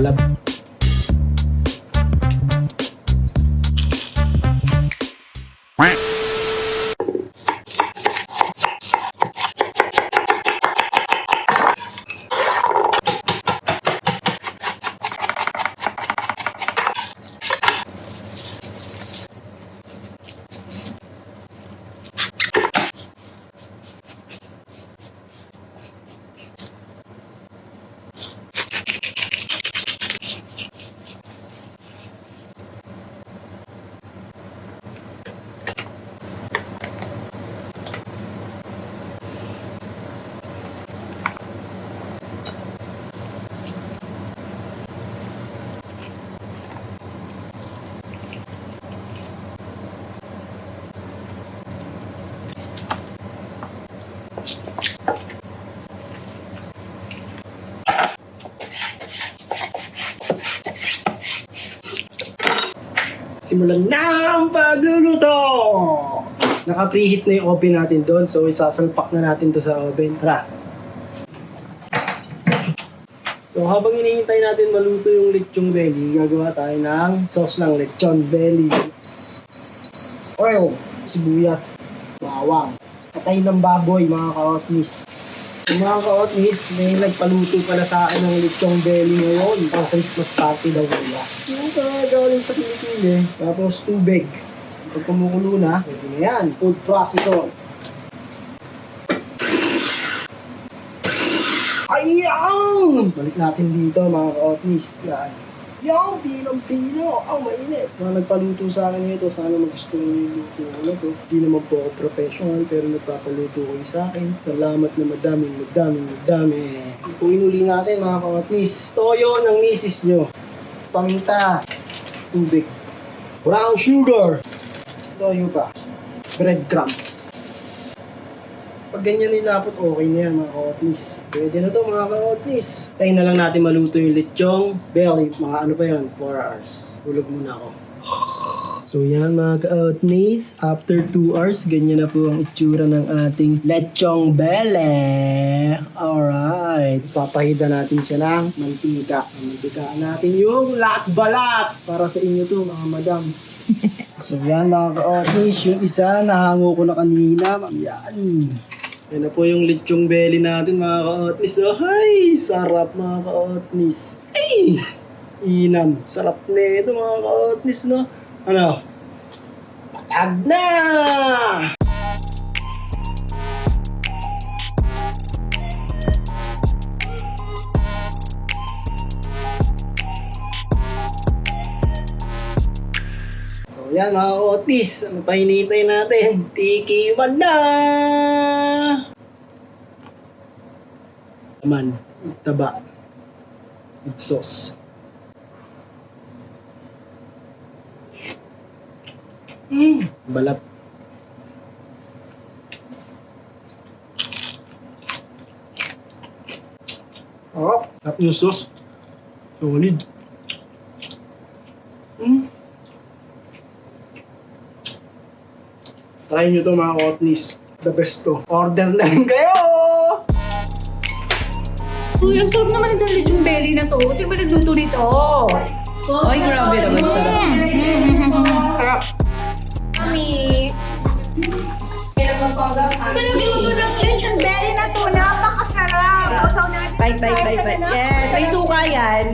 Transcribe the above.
lumalab. Simulan na ang pagluluto! Naka-preheat na yung oven natin doon, so isasalpak na natin to sa oven. Tara! So habang hinihintay natin maluto yung lechong belly, gagawa tayo ng sauce ng lechon belly. Oil, sibuyas, bawang, patay ng baboy mga ka-otnis. Yung mga ka-otnis, may nagpaluto pala sa akin ng lechong belly ngayon. Pang Christmas party daw nila. Yung galing sa kilikili. Tapos tubig. Pag kumukulo na, pwede na yan. Food processor. Ayan! Balik natin dito mga ka-otnis. Yan. Yung pinong-pino. Ang mainit. Mga nagpaluto sa akin nito, sana magustuhan yung luto ko na to. Hindi naman po ako professional, pero nagpapaluto ko sa akin. Salamat na madami. Kung inuli natin mga ka-otnis, toyo ng misis nyo. Paminta. Tubig. Brown sugar. Toyo pa. Breadcrumbs. Pag ganyan nilapot, okay na yan mga ka-otnis. Pwede na to mga ka-otnis. Tayo na lang natin maluto yung lechong belly. Mga ano pa yun? 4 hours. Tulog muna ako. So yan mga ka-otnis. After 2 hours, ganyan na po ang itsura ng ating lechong belly. Alright. Papahida natin siya ng mantika. Mantikaan natin yung lahat-balat. Para sa inyo to mga madams. So yan mga ka-otnis. Yung isa, nahango ko na kanina. Yan. Yan na po yung lechong belly natin mga ka-otnis. Oh, hi! Sarap mga ka-otnis. Ay! Inam. Sarap na ito mga ka-otnis, no? Ano? Patag na! So yan mga ka-otnis. Ano pa hinihintay natin? Tikiman na! Naman, taba. With sauce. Balat. At yung sauce. Solid. Try nyo to mga ka-otnis. The best to. Order na rin kayo! Uy, ang sarap naman itong lechong belly na to. Sino ba nagluto nito? Ay, grabe naman sarap. Sarap. Mami. Nagluto ng lechon belly na to, napakasarap. Sausaw natin Bye. Yes, may suka yan.